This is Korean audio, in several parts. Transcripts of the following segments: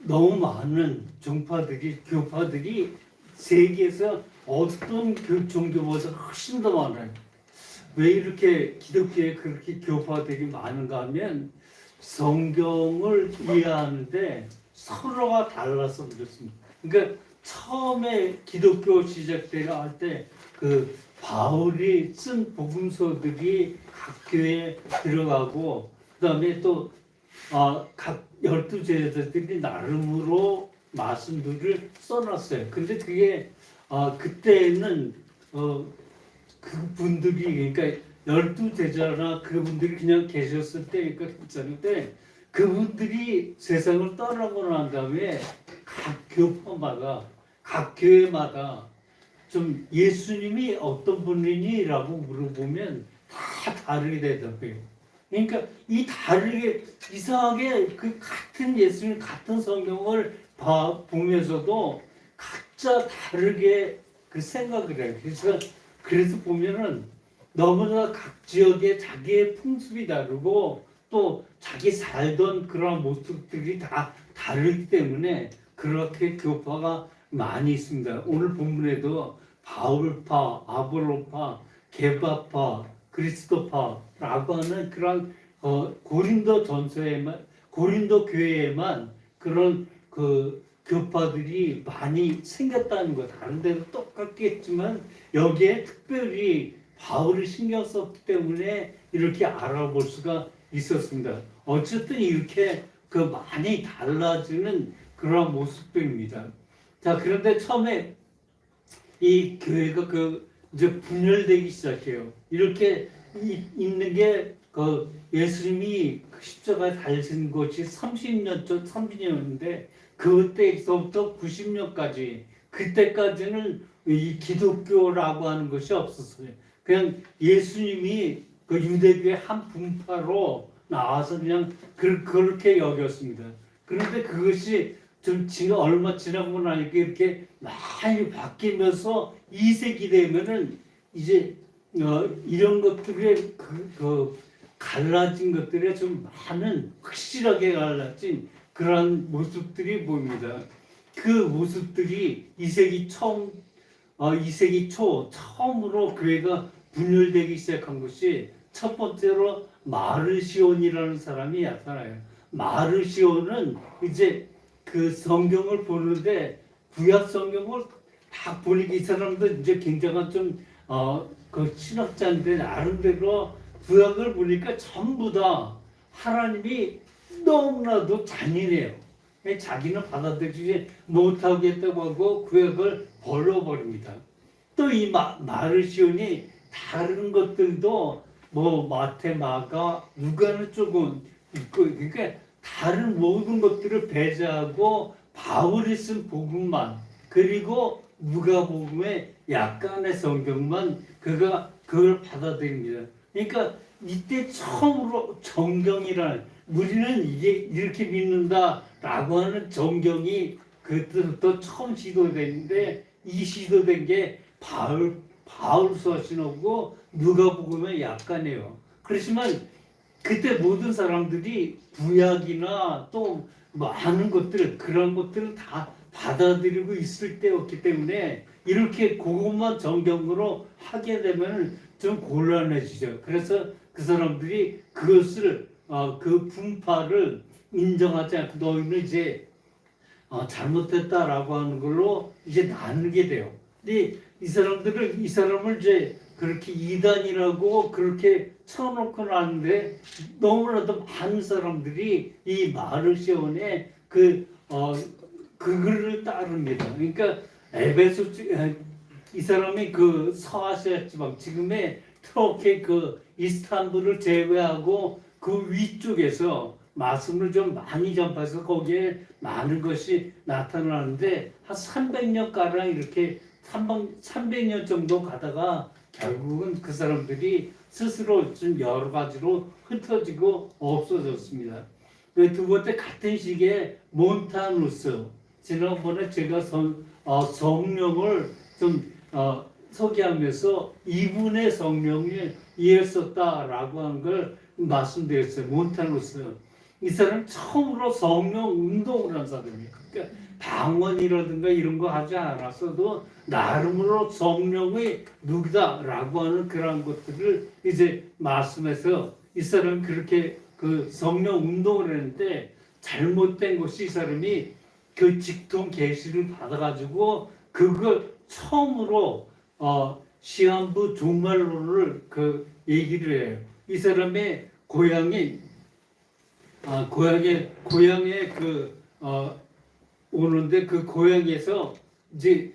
너무 많은 종파들이 교파들이 세계에서 어떤 종교보다 훨씬 더 많아요. 왜 이렇게 기독교에 그렇게 교파들이 많은가 하면 성경을 이해하는데 서로가 달라서 그렇습니다. 그러니까 처음에 기독교 시작될 때 그 바울이 쓴 복음서들이 각 교회에 들어가고 그다음에 또 각 12제자들이 나름으로 말씀들을 써놨어요. 근데 그게 그때는 그분들이 그러니까 12제자나 그분들이 그냥 계셨을 때니까 괜찮은데 그분들이 세상을 떠나고 난 다음에 각 교파마다 각 교회마다 좀 예수님이 어떤 분이니라고 물어보면 다 다르게 대답해요. 그러니까 이 다르게 이상하게 그 같은 예수님 같은 성경을 보면서도 각자 다르게 그 생각을 해요. 그래서 보면은 너무나 각 지역의 자기의 풍습이 다르고 또 자기 살던 그런 모습들이 다 다르기 때문에 그렇게 교파가 많이 있습니다. 오늘 본문에도 바울파, 아볼로파, 게바파, 그리스도파라고 하는 그런 고린도 전서에만 고린도 교회에만 그런 그 교파들이 많이 생겼다는 거. 다른 데도 똑같겠지만 여기에 특별히 바울이 신경 썼기 때문에 이렇게 알아볼 수가 있었습니다. 어쨌든 이렇게 그 많이 달라지는 그런 모습들입니다. 자, 그런데 처음에 이 교회가 이제 분열되기 시작해요. 이렇게 있는 게 그 예수님이 십자가에 달린 것이 30년인데 그때서부터 90년까지 그때까지는 이 기독교라고 하는 것이 없었어요. 그냥 예수님이 그 유대교의 한 분파로 나와서 그냥 그렇게 여겼습니다. 그런데 그것이 좀 얼마 지나고 나니까 이렇게 많이 바뀌면서 2세기 되면은 이제 이런 것들의 갈라진 것들에 좀 많은 확실하게 갈라진 그런 모습들이 보입니다. 그 모습들이 2세기 초 처음으로 교회가 분열되기 시작한 것이 첫 번째로 마르시온이라는 사람이 나타나요. 마르시온은 이제 그 성경을 보는데 구약 성경을 다 보니까 이 사람도 이제 굉장한 그 신학자인데 나름대로 구약을 보니까 전부 다 하나님이 너무나도 잔인해요. 자기는 받아들이지 못하겠다고 하고 구약을 벌려버립니다. 또 이 마르시온이 다른 것들도 뭐 마태, 마가, 누가는 조금 있고 그러니까 다른 모든 것들을 배제하고 바울이 쓴 복음만 그리고 누가복음의 약간의 성경만 그걸 받아들입니다. 그러니까 이때 처음으로 정경이라는 우리는 이게 이렇게 믿는다라고 하는 정경이 그때부터 처음 시도됐는데 이 시도된 게 바울서 신호고 누가복음의 약간이에요. 그렇지만 그때 모든 사람들이 구약이나 또 많은 것들 그런 것들을 다 받아들이고 있을 때였기 때문에 이렇게 그것만 정경으로 하게 되면 좀 곤란해지죠. 그래서 그 사람들이 그것을 그 분파를 인정하지 않고 너희는 이제 잘못됐다라고 하는 걸로 이제 나누게 돼요. 근데 이 사람을 이제 그렇게 이단이라고 그렇게 쳐놓고 나는데 너무나도 많은 사람들이 이 마르시온의 그거를 따릅니다. 그러니까 에베소 이 사람이 그 서아시아 지방 지금의 터키 그 이스탄불을 제외하고 그 위쪽에서 말씀을 좀 많이 전파해서 거기에 많은 것이 나타나는데 한 300년 가량 이렇게 300년 정도 가다가 결국은 그 사람들이 스스로 좀 여러 가지로 흩어지고 없어졌습니다. 두 번째 같은 시기에 몬타누스 지난번에 제가 성령을 좀 소개하면서 이분의 성령이 이었었다라고 하는 걸 말씀드렸어요. 몬타누스 이 사람 처음으로 성령 운동을 한 사람이에요. 그러니까 방언이라든가 이런 거 하지 않았어도 나름으로 성령의 누구다라고 하는 그런 것들을 이제 말씀해서 이 사람 그렇게 그 성령 운동을 했는데 잘못된 것이 이 사람이 그 직통 계시를 받아가지고 그걸 처음으로 시한부 종말론을 그 얘기를 해요. 이 사람의 고향에 오는데 그 고향에서 이제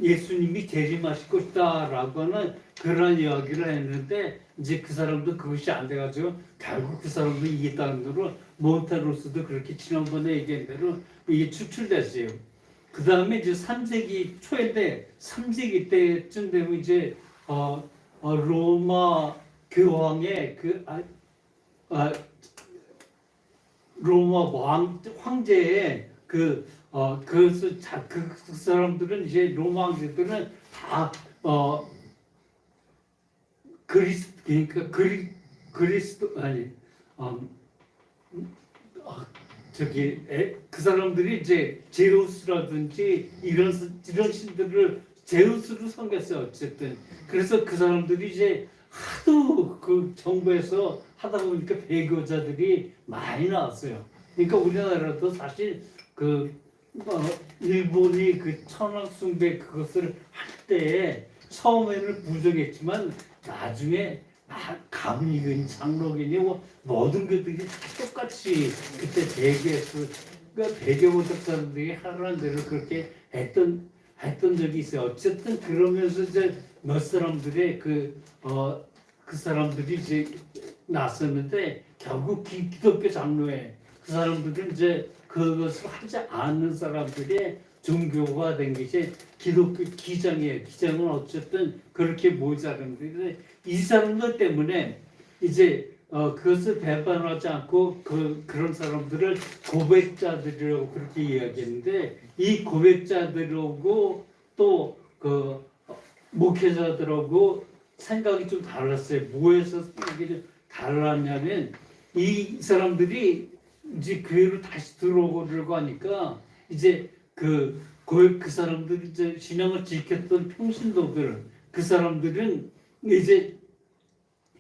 예수님이 재림하실 것이다라고 하는 그런 이야기를 했는데 이제 그 사람도 그것이 안 돼가지고 결국 그 사람도 이해단으로 몬타로스도 그렇게 지난번에 얘기한 대로 이게 추출됐어요. 그 다음에 이제 3세기 초인데 3세기 때쯤 되면 이제 로마 교황의 로마 황제의 그 사람들은 이제 로마 황제들은 다 그리스도 아니 그 사람들이 이제 제우스라든지 이런 신들을 제우스로 섬겼어요. 어쨌든 그래서 그 사람들이 이제 하도 그 정부에서 하다 보니까 배교자들이 많이 나왔어요. 그러니까 우리나라도 사실 일본이 그 천황숭배 그것을 할 때 처음에는 부정했지만 나중에 감리근, 장로근이 모든 것들이 똑같이 그때 그러니까 배교보석 사람들이 하라는 대로 그렇게 했던 적이 있어요. 어쨌든 그러면서 이제 몇 사람들의 그 사람들이 이제 났었는데 결국 기독교 장로회 그 사람들은 이제 그것을 하지 않는 사람들의 종교가 된 것이 기독교 기장이에요. 기장은 어쨌든 그렇게 모자른데 이 사람들 때문에 이제 그것을 배반하지 않고 그런 사람들을 고백자들이라고 그렇게 이야기했는데 이 고백자들하고 또 그 목회자들하고 생각이 좀 달랐어요. 뭐에서 생각이 좀 달랐냐면 이 사람들이 이제 교회로 다시 들어오려고 하니까 이제 그 사람들이 이제 신앙을 지켰던 평신도들 그 사람들은 이제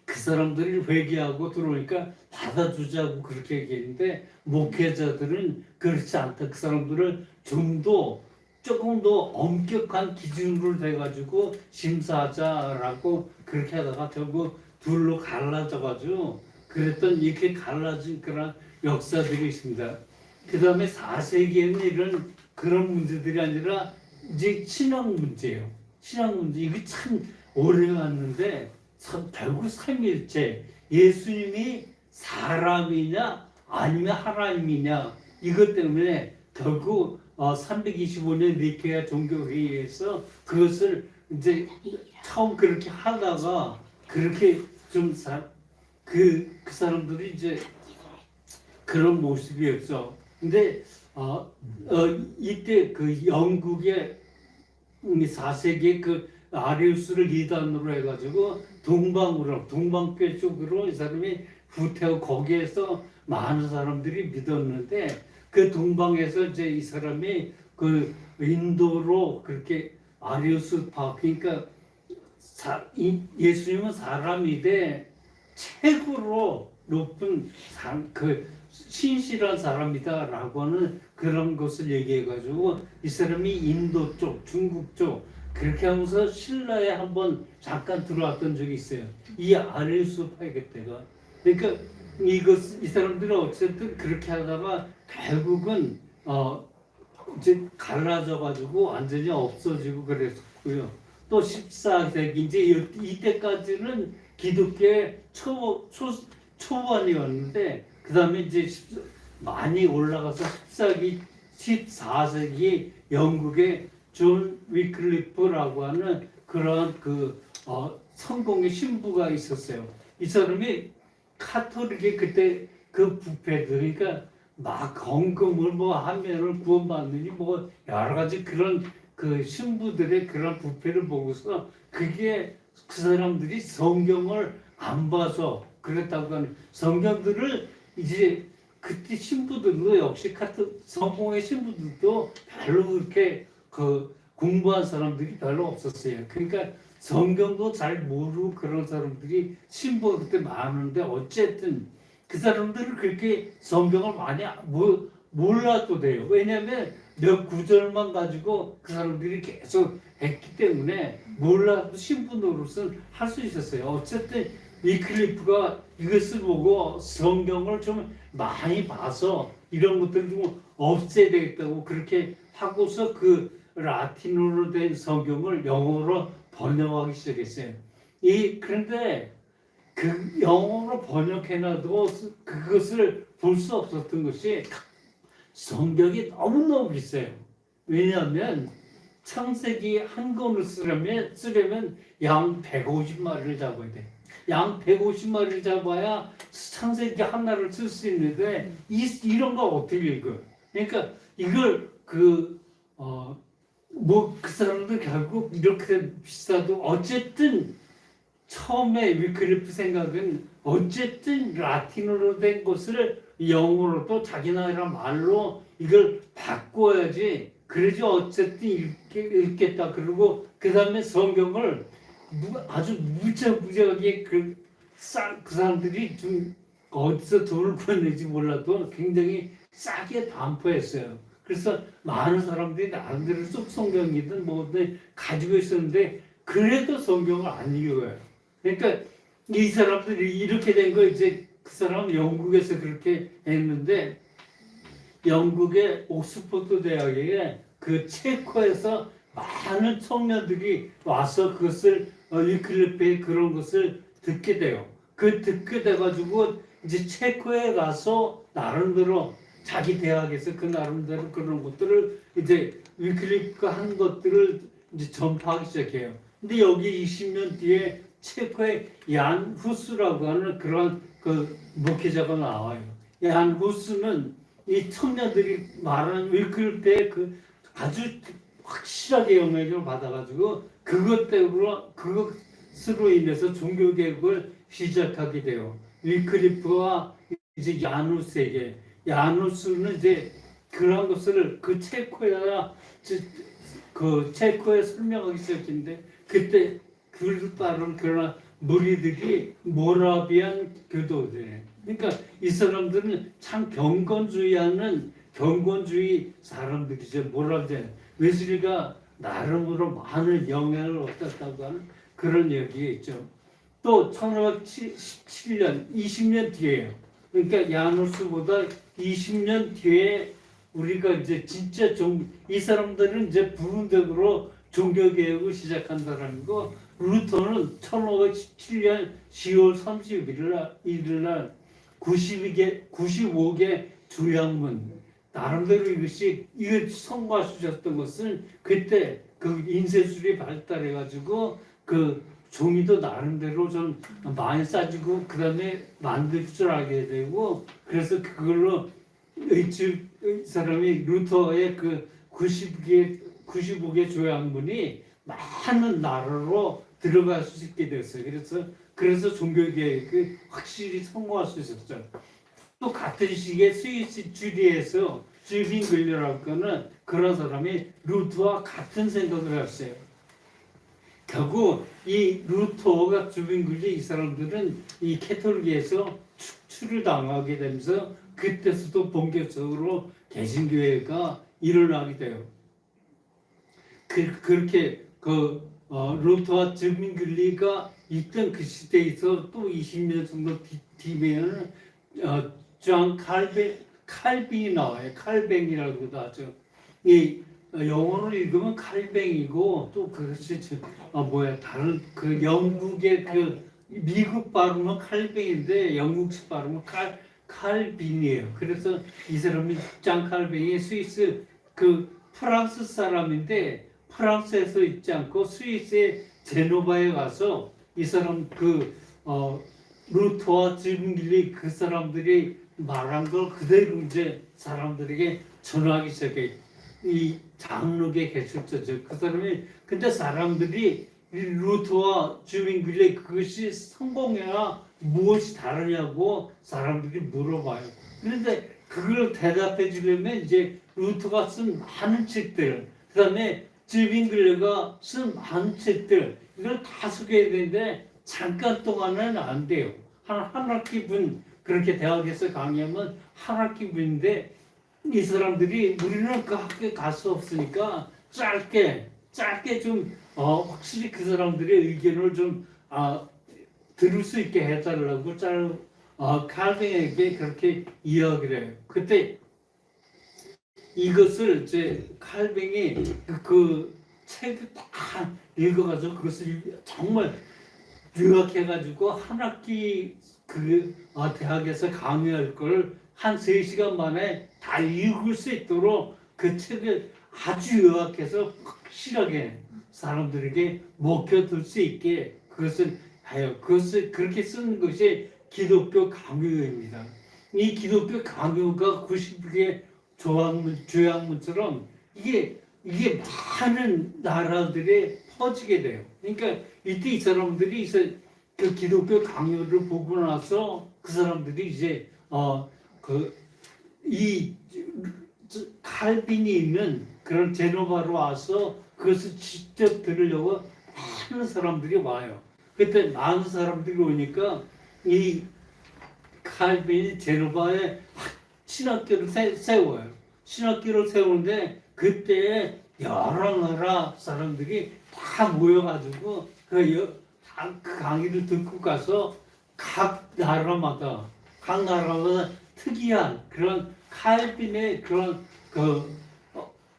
그 사람들이 회개하고 들어오니까 받아주자고 그렇게 얘기했는데 목회자들은 그렇지 않다. 그 사람들을 조금 더 엄격한 기준으로 돼가지고 심사하자라고 그렇게 하다가 결국 둘로 갈라져가지고 그랬던 이렇게 갈라진 그런 역사들이 있습니다. 그 다음에 4세기에는 그런 문제들이 아니라 이제 신앙 문제예요. 신앙 문제 이게 참 오래 왔는데 결국 삼위일체 예수님이 사람이냐 아니면 하나님이냐 이것 때문에 결국 325년 니케아 종교회의에서 그것을 이제 처음 그렇게 하다가 그렇게 좀 그 사람들이 이제 그런 모습이었어. 근데 이때 그 영국의 4세기 그 아리우스를 이단으로 해가지고 동방교 쪽으로 이 사람이 후퇴하고 거기에서 많은 사람들이 믿었는데 그 동방에서 이제 이 사람이 그 인도로 그렇게 아리우스파 그러니까 예수님은 사람이되 최고로 높은 그 신실한 사람이다라고 하는 그런 것을 얘기해가지고 이 사람이 인도 쪽, 중국 쪽 그렇게 하면서 신라에 한번 잠깐 들어왔던 적이 있어요. 이 아리우스파의 그때가 그러니까 이 사람들은 어쨌든 그렇게 하다가 결국은 이제 갈라져가지고 완전히 없어지고 그랬고요. 또 14세기 이제 이때까지는 기독교의 초반이었는데 그 다음에 이제 많이 올라가서 14세기 영국의 존 위클리프라고 하는 그런 성공의 신부가 있었어요. 이 사람이 카톨릭의 그때 그 부패들 그러니까 막 헌금을 하면은 구원받느니 여러 가지 그런 그 신부들의 그런 부패를 보고서 그게 그 사람들이 성경을 안 봐서 그랬다고 하는 성경들을 이제 그때 신부들도 역시 같은 성공의 신부들도 별로 그렇게 그 공부한 사람들이 별로 없었어요. 그러니까 성경도 잘 모르고 그런 사람들이 신부가 그때 많은데 어쨌든 그 사람들은 그렇게 성경을 많이 몰라도 돼요. 왜냐하면 몇 구절만 가지고 그 사람들이 계속 했기 때문에 몰라도 신부 노릇은 할 수 있었어요. 어쨌든 위클리프가 이것을 보고 성경을 좀 많이 봐서 이런 것들을 좀 없애야 되겠다고 그렇게 하고서 그 라틴어로 된 성경을 영어로 번역하기 시작했어요. 그런데 그 영어로 번역해놔도 그것을 볼 수 없었던 것이 성경이 너무너무 비싸요. 왜냐하면 창세기 한 권을 쓰려면 양 150마리를 잡아야 돼. 양 150마리를 잡아야 창세기 하나를 쓸 수 있는데 이런 거 어떻게 읽어? 그러니까 이걸 그 사람들 결국 이렇게 비싸도 어쨌든 처음에 위클리프 생각은 어쨌든 라틴어로 된 것을 영어로 또 자기 나라 말로 이걸 바꿔야지 그러지 어쨌든 읽겠다. 그리고 그 다음에 성경을 아주 무지하게 그 사람들이 좀 어디서 돈을 구해내지 몰라도 굉장히 싸게 반포했어요. 그래서 많은 사람들이 나름대로 쏙 성경이든 뭐든 가지고 있었는데 그래도 성경을 안 읽어요. 그러니까 이 사람들이 이렇게 된 거 이제 그 사람은 영국에서 그렇게 했는데 영국의 옥스퍼드 대학에 그 체코에서 많은 청년들이 와서 그것을 위클리프의 그런 것을 듣게 돼요. 그 듣게 돼가지고 이제 체코에 가서 나름대로 자기 대학에서 그 나름대로 그런 것들을 이제 위클리프가 한 것들을 이제 전파하기 시작해요. 근데 여기 20년 뒤에 체코의 얀 후스라고 하는 그런 그 목회자가 나와요. 얀 후스는 이 청년들이 말하는 위클리프의 그 아주 확실하게 영향을 받아가지고 그것으로 인해서 종교 개혁을 시작하게 돼요. 위클리프와 이제 야누스에게 야누스는 이제 그런 것을 그 체코에 설명하기 시작했는데 그때 그를 따른 그런 무리들이 모라비안 교도들. 그러니까 이 사람들은 참 경건주의 사람들이죠. 모라비안. 웨슬리가 나름으로 많은 영향을 얻었다고 하는 그런 얘기가 있죠. 또 1517년, 20년 뒤에요. 그러니까 야누스보다 20년 뒤에 우리가 이제 진짜 이 사람들은 이제 부분적으로 종교개혁을 시작한 사람이고 루터는 1517년 10월 31일 날 95개 주양문 나름대로 이걸 선고하셨던 것은 그때 그 인쇄술이 발달해가지고 그 종이도 나름대로 좀 많이 싸지고 그 다음에 만들 줄 알게 되고 그래서 그걸로 이 사람이 루터의 그 95개 조약문이 많은 나라로 들어갈 수 있게 됐어요. 그래서 종교개혁을 확실히 성공할 수 있었죠. 또 같은 시기에 스위스 주리에서 쥐빙글리라고 하는 그런 사람이 루터와 같은 생각을 했어요. 결국 이 루터가 쥐빙글리 이 사람들은 이 캐톨릭에서 축출을 당하게 되면서 그때서도 본격적으로 개신교회가 일어나게 돼요. 그렇게 루터와 쥐빙글리가 있던 그 시대에서 또 20년 정도 뒤면은 존 칼뱅이 나와요. 칼뱅이라고도 하죠. 이 영어로 읽으면 칼뱅이고 또 그것이 다른 그 영국의 그 미국 발음은 칼뱅인데 영국식 발음은 칼빈이에요. 그래서 이 사람이 존 칼뱅이 스위스 그 프랑스 사람인데 프랑스에서 있지 않고 스위스의 제노바에 가서 이 사람 루터와 쥐빙글리 그 사람들이 말한 걸 그대로 이제 사람들에게 전하기 시작해. 이 장로계 개척자죠. 그 사람이 근데 사람들이 루터와 쥐빙글리 그것이 성공해야 무엇이 다르냐고 사람들이 물어봐요. 그런데 그걸 대답해 주려면 이제 루터가 쓴 많은 책들, 그다음에 즈빙글레가 쓴 많은 책들 이걸 다 소개해야 되는데 잠깐 동안은 안 돼요. 한 학기 분 그렇게 대학에서 강의하면 한 학기 분인데 이 사람들이 우리는 그 학교에 갈 수 없으니까 짧게 좀 확실히 그 사람들의 의견을 좀 들을 수 있게 해달라고 칼뱅에게 그렇게 이야기를 해요. 그때 이것을 이제 칼뱅이 그 책을 다 읽어가지고 그것을 정말 요약해가지고 한 학기 대학에서 강의할 걸 한 3시간 만에 다 읽을 수 있도록 그 책을 아주 요약해서 확실하게 사람들에게 먹혀둘 수 있게 그것을 해요. 그것을 그렇게 쓰는 것이 기독교 강요입니다. 이 기독교 강요가 90개 조약문처럼 이게 많은 나라들에 퍼지게 돼요. 그러니까 이때 이 사람들이 그 기독교 강요를 보고 나서 그 사람들이 이제 이 칼빈이 있는 그런 제노바로 와서 그것을 직접 들으려고 많은 사람들이 와요. 그때 많은 사람들이 오니까 이 칼빈이 제노바에 신학교를 세워요. 신학교를 세우는데 그때 여러 나라 사람들이 다 모여가지고 그 강의를 듣고 가서 각 나라마다 특이한 그런 칼빈의 그런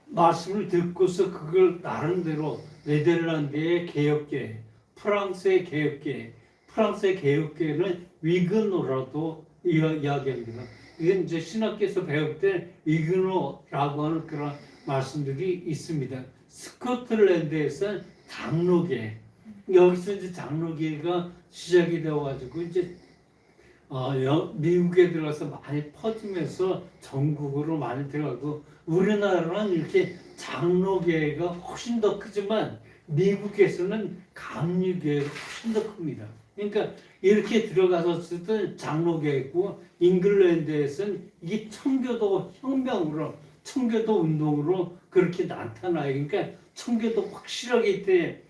말씀을 듣고서 그걸 나름대로 네덜란드의 개혁계, 프랑스의 개혁계는 위그노라도 이야기합니다. 이건 이제 신학교에서 배울 때 위그노라고 하는 그런 말씀들이 있습니다. 스코틀랜드에서는 장로계, 여기서 이제 장로계가 시작이 되어가지고 이제 미국에 들어가서 많이 퍼지면서 전국으로 많이 들어가고 우리나라는 이렇게 장로계가 훨씬 더 크지만 미국에서는 감리교회가 훨씬 더 큽니다. 그러니까 이렇게 들어가서 쓰던 장로계였고 잉글랜드에서는 이게 청교도 혁명으로 청교도 운동으로 그렇게 나타나요. 그러니까 청교도 확실하게 이때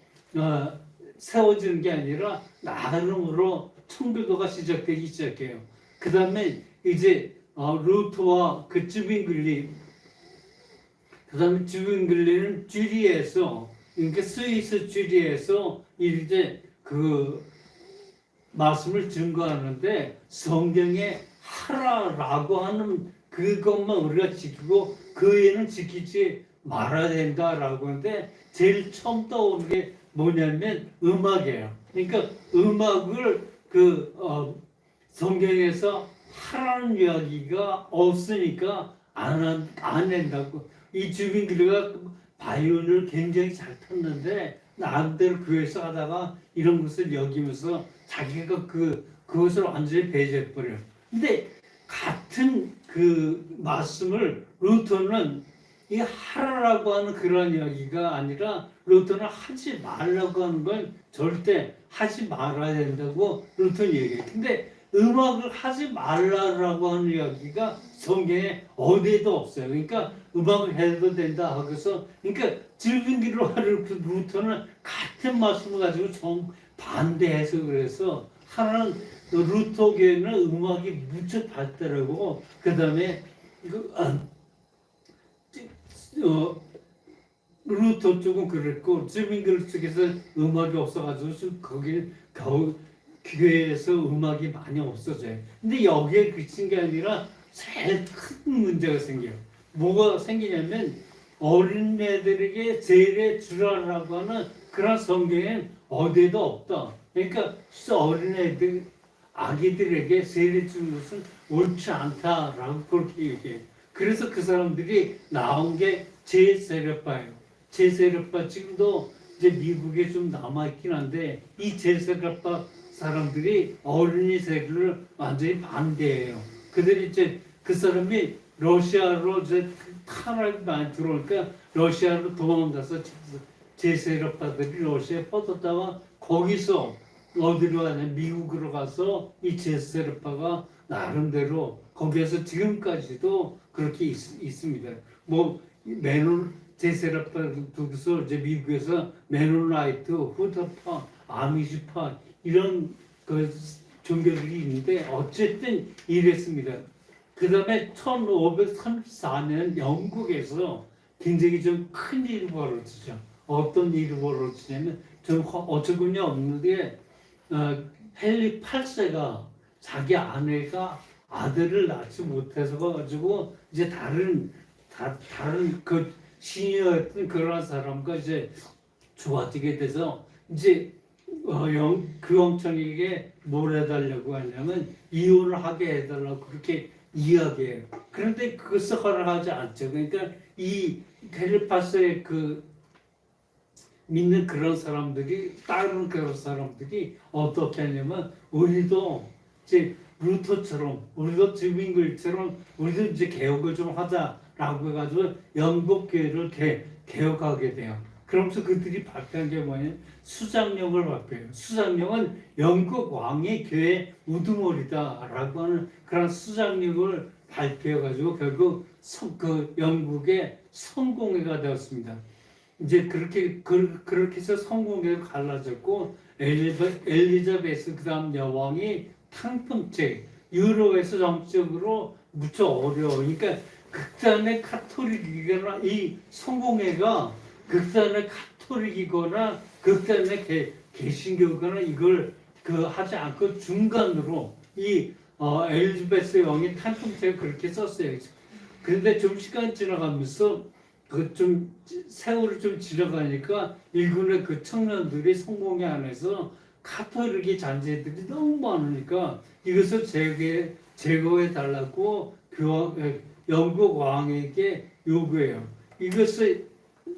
세워지는 게 아니라 나름으로 청교도가 시작되기 시작해요. 그 다음에 이제 루터와 그 즈빙글리, 그 다음에 즈빙글리는 쥐리에서, 그러니까 스위스 쥐리에서 이제 그 말씀을 증거하는데 성경에 하라라고 하는 그것만 우리가 지키고 그 외에는 지키지 말아야 된다라고 하는데 제일 처음 떠오르는 게 뭐냐면 음악이에요. 그러니까 음악을 성경에서 하라는 이야기가 없으니까 안 된다고. 이 주민들과 바이올린을 굉장히 잘 탔는데 나름대로 교회에서 하다가 이런 것을 여기면서 자기가 그것을 완전히 배제해버려요. 근데 같은 그 말씀을 루터는 이 하라라고 하는 그런 이야기가 아니라 루터는 하지 말라고 하는 건 절대 하지 말아야 된다고 루터는 얘기해요. 근데 음악을 하지 말라라고 하는 이야기가 성경에 어디에도 없어요. 그러니까 음악을 해도 된다 하고서 그러니까 질vin기로 하는 루터는 같은 말씀을 가지고 정반대해서 그래서 하나는 루터교회는 음악이 무척 발달하고 그 다음에 루터 쪽은 그랬고 즈빙글 쪽에서 음악이 없어가지고 거기 교회에서 음악이 많이 없어져요. 근데 여기에 그친 게 아니라 제일 큰 문제가 생겨요. 뭐가 생기냐면 어린애들에게 제일의 주라라고 하는 그런 성경엔 어디에도 없다. 그러니까 어린애들 아기들에게 세례 주는 것은 옳지 않다라고 그렇게 얘기해요. 그래서 그 사람들이 나온 게 제세례파예요. 제세례파 지금도 이제 미국에 좀 남아있긴 한데 이 제세례파 사람들이 어린이 세례를 완전히 반대해요. 그들이 이제 그 사람이 러시아로 이제 탄압이 많이 들어오니까 러시아로 도망가서 제세례파들이 러시아에 뻗었다가 거기서 어디로 가냐 미국으로 가서 이 제세르파가 나름대로 거기에서 지금까지도 그렇게 있습니다. 뭐 메놀 제세르파 두고서 이제 미국에서 메놀라이트, 후드파, 아미시파 이런 그 종교들이 있는데 어쨌든 이랬습니다. 그 다음에 1534년 영국에서 굉장히 좀 큰 일이 벌어지죠. 어떤 일이 벌어지냐면 좀 어처구니 없는데 헨리 8세가 자기 아내가 아들을 낳지 못해서 가지고 이제 다른 그 시니어였던 그런 사람과 이제 좋아지게 돼서 이제 그 왕청에게 뭘 해달라고 하냐면 이혼을 하게 해달라고 그렇게 이야기해요. 그런데 그것을 허락하지 않죠. 그러니까 이 헬리파스의 그 믿는 그런 사람들이 다른 그런 사람들이 어떻게 하냐면 우리도 이제 루터처럼 우리도 주민글처럼 우리도 이제 개혁을 좀 하자라고 해가지고 영국 교회를 개혁하게 돼요. 그러면서 그들이 발표한 게 뭐냐면 수장령을 발표해요. 수장령은 영국 왕의 교회 우두머리다라고 하는 그런 수장령을 발표해가지고 결국 그 영국의 성공회가 되었습니다. 이제 그렇게 해서 성공회가 갈라졌고 엘리자베스 그다음 여왕이 탕평책 유럽에서 정치적으로 무척 어려워. 그러니까 극단의 카톨릭이거나 이 성공회가 극단의 카톨릭이거나 극단의 개신교거나 이걸 하지 않고 중간으로 이 엘리자베스 왕이 탕평책을 그렇게 썼어요. 그런데 좀 시간 지나가면서 그 좀 세월이 좀 지나가니까 일군의 그 청년들이 성공회 안에서 카톨릭의 잔재들이 너무 많으니까 이것을 제거해 달라고 영국 왕에게 요구해요. 이것을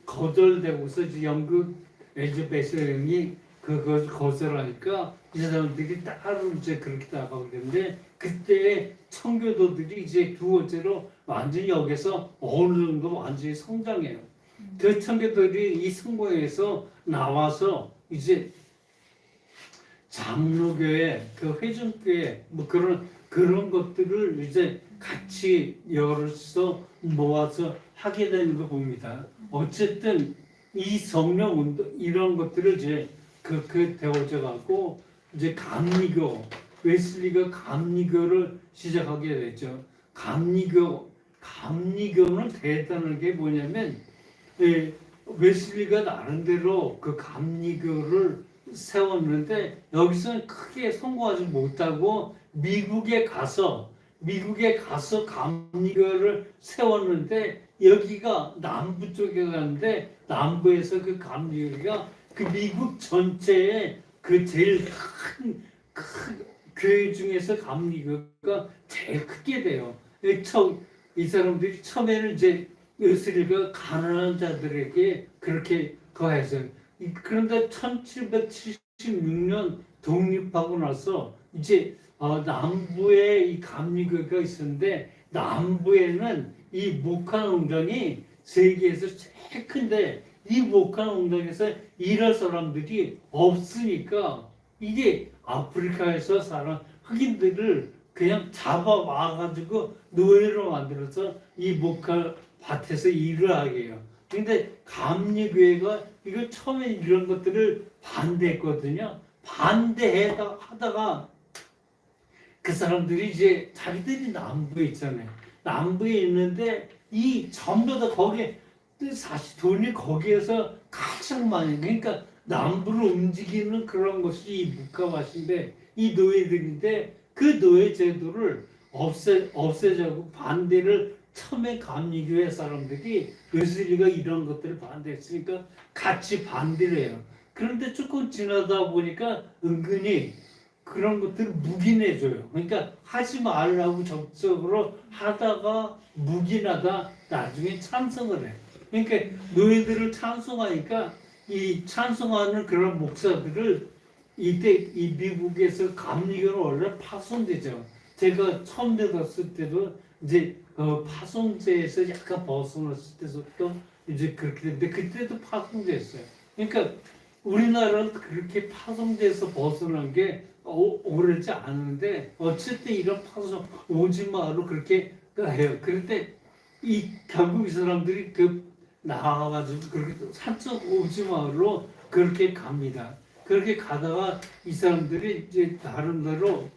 거절되고서 영국 엘리자베스 여왕이 그걸 거절하니까 이 사람들이 따로 이제 그렇게 나가게 되는데 그때 청교도들이 이제 두 번째로 완전히 여기서 어느 정도 완전히 성장해요. 그 청교도들이 이 성공에서 나와서 이제 장로교회, 그 회중교회 뭐 그런 것들을 이제 같이 여럿이서 모아서 하게 되는 거 봅니다. 어쨌든 이 성령 운동 이런 것들을 이제 그렇게 되어져 갖고 이제 감리교 웨슬리가 감리교를 시작하게 됐죠. 감리교는 대단한 게 뭐냐면 웨슬리가 나름대로 그 감리교를 세웠는데 여기서는 크게 성공하지 못하고 미국에 가서 감리교를 세웠는데 여기가 남부 쪽에 가는데 남부에서 그 감리교가 그 미국 전체의 그 제일 큰 교회 중에서 감리교가 제일 크게 돼요. 이 사람들이 처음에는 이제 웨슬리가 가난한 자들에게 그렇게 거해서 그런데 1776년 독립하고 나서 이제 남부에 이 감리교가 있었는데 남부에는 이 목화 농장이 세계에서 제일 큰데 이 목화 농장에서 일할 사람들이 없으니까 이게 아프리카에서 사는 흑인들을 그냥 잡아와가지고 노예로 만들어서 이 목화 밭에서 일을 하게 해요. 근데 감리교회가 이걸 처음에 이런 것들을 반대했거든요. 반대하다가 그 사람들이 이제 자기들이 남부에 있잖아요. 남부에 있는데 이 전부 다 거기에 사실 돈이 거기에서 가장 많이 그러니까 남부를 움직이는 그런 것이 이 묵카밭인데 이 노예들인데 그 노예 제도를 없애자고 반대를 처음에 감리교회 사람들이 웨슬리가 이런 것들을 반대했으니까 같이 반대를 해요. 그런데 조금 지나다 보니까 은근히 그런 것들을 묵인해줘요. 그러니까 하지 말라고 적극적으로 하다가 묵인하다 나중에 찬성을 해. 그러니까 노예들을 찬송하니까 이 찬송하는 그런 목사들을 이때 이 미국에서 감리교는 원래 파손되죠. 제가 처음 들었을 때도 이제 파송제에서 약간 벗어났을 때부터 이제 그렇게 됐는데 그때도 파송됐어요. 그러니까 우리나라는 그렇게 파송돼서 벗어난 게 오래지 않은데 어쨌든 이런 파송 오지마로 그렇게 해요. 그런데 이 결국 이 사람들이 그 나와가지고 그렇게 산적 오지마로 그렇게 갑니다. 그렇게 가다가 이 사람들이 이제 나름대로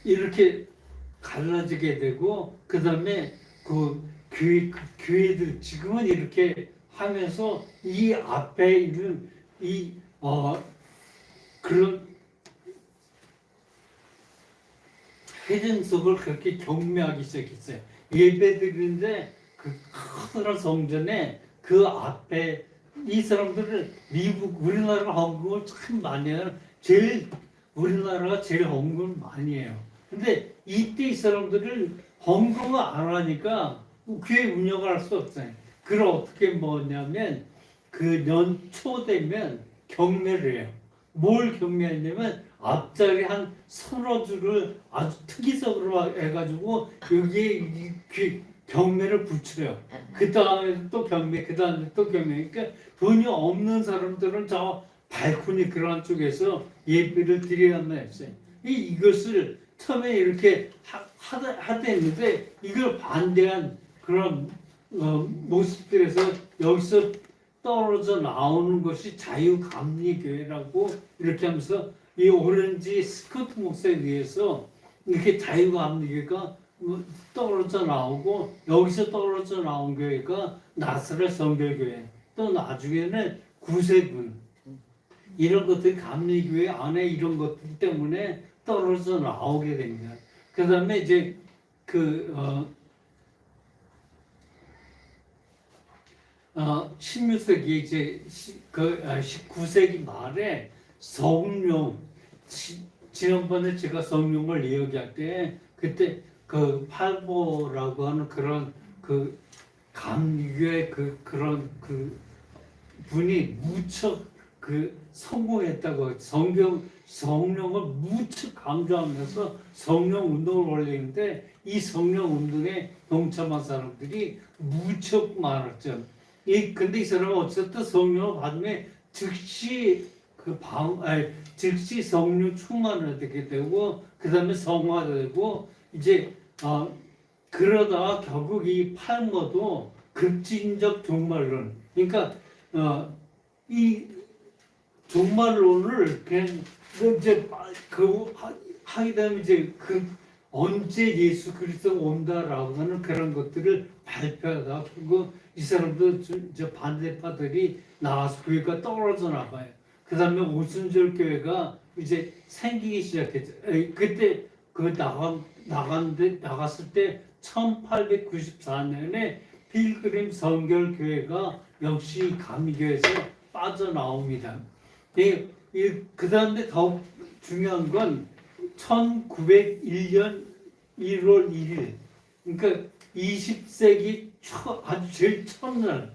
이렇게 갈라지게 되고 그 다음에 그 교회들 지금은 이렇게 하면서 이 앞에 있는 이 그런 회전석을 그렇게 경매하기 시작했어요. 예배드리는데 그 커다란 성전에 그 앞에 이 사람들을 미국 우리나라 헌금을 참 많이 해요. 우리나라가 제일 헌금을 많이 해요. 근데 이때 이 사람들을 헌금을 안 하니까 교회 운영을 할 수 없어요. 그걸 어떻게 뭐냐면 그 연초 되면 경매를 해요. 뭘 경매하냐면 앞자리 한 서너 줄을 아주 특이석으로 해가지고 여기에 경매를 붙여요. 그 다음에 또 경매, 그 다음에 또 경매. 그러니까 돈이 없는 사람들은 저 발코니 그런 쪽에서 예배를 드려야만 했어요. 이것을 처음에 이렇게 하다 했는데 이걸 반대한 그런 모습들에서 여기서 떨어져 나오는 것이 자유감리교회라고 이렇게 하면서 이 오렌지 스코트 목사에 의해서 이렇게 자유감리교회가 떨어져 나오고 여기서 떨어져 나온 교회가 나사렛 성결교회 또 나중에는 구세군 이런 것들이 감리교회 안에 이런 것들 때문에 떨어져 나오게 됩니다. 그 다음에 이제 16세기 이제 19세기 말에 성령 지난번에 제가 성령을 이야기할 때 그때 그 팔보라고 하는 그런 그 감리교회 그런 그 분이 무척 그 성공했다고 성령을 무척 강조하면서 성령 운동을 벌이는데 이 성령 운동에 동참한 사람들이 무척 많았죠. 근데 이 사람은 어쨌든 성령을 받으면 즉시 즉시 성령 충만을 되게 되고 그 다음에 성화되고 이제 그러다가 결국 이 팔모도 급진적 종말론 그러니까 이 종말론을 그냥 이제 하게 되면 이제 언제 예수 그리스도 온다라고 하는 그런 것들을 발표하다 그리고 이 사람도 이제 반대파들이 나와서 교회가 떨어져 나가요. 그 다음에 오순절 교회가 이제 생기기 시작했죠. 그때 나갔을 때 1894년에 필그림 성결 교회가 역시 감리교회에서 빠져나옵니다. 그 다음에 더욱 중요한 건 1901년 1월 1일 그러니까 20세기 아주 제일 첫날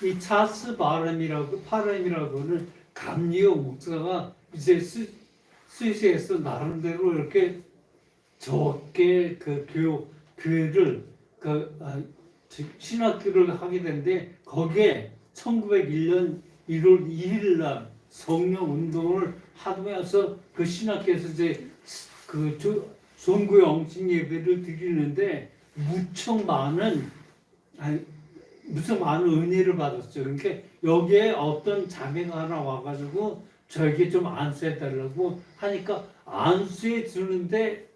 이 찰스 파람이라고는 감리교 목사가 이제 스위스에서 나름대로 이렇게 적게 교회를 신학교를 하게 되는데 거기에 1901년 1월 1일 날 성령 운동을 하면서 그 신학교에서 이제 종교 영신 예배를 드리는데 무척 많은 은혜를 받았죠. 그러니까 여기에 어떤 자매가 하나 와가지고 저에게 좀 안수해달라고 하니까 안수해 주는데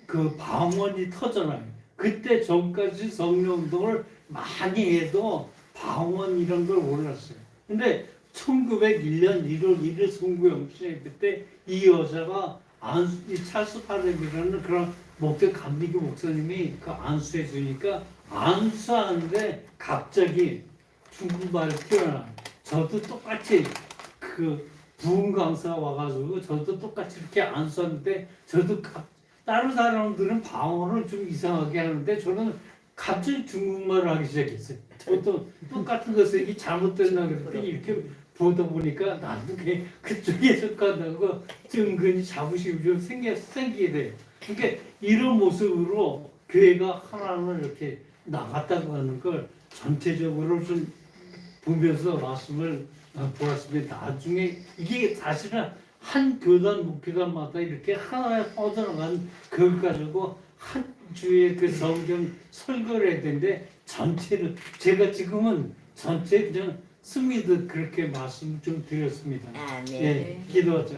그 방언이 터져나요. 그때 전까지 성령 운동을 많이 해도 방언 이런 걸 몰랐어요. 근데 1901년 1월 1일 송구 영신 예배 때 이 여자가 이 찰스 파렘이라는 그런 감리교 목사님이 그 안수해 주니까 안수하는데 갑자기 중국말이 튀어나와요. 저도 똑같이 그 부흥 강사 와가지고 저도 똑같이 이렇게 안수하는데 저도 다른 사람들은 방언을 좀 이상하게 하는데 저는 갑자기 중국말을 하기 시작했어요. 저도 똑같은 것을 이게 잘못됐나 그랬더니 이렇게 보다 보니까 나도 그쪽에 속한다고 은근히 자부심이 좀 생기게 돼요. 그러니까 이런 모습으로 교회가 하나는 이렇게 나갔다고 하는 걸 전체적으로 좀 보면서 말씀을 보았습니다. 나중에 이게 사실은 한 교단 목회자마다 이렇게 하나에 뻗어나간 그걸 가지고 한 주에 그 성경 설교를 해야 되는데 전체를 제가 지금은 전체 그냥 스미드 그렇게 말씀 좀 드렸습니다. 아멘. 예, 기도하자.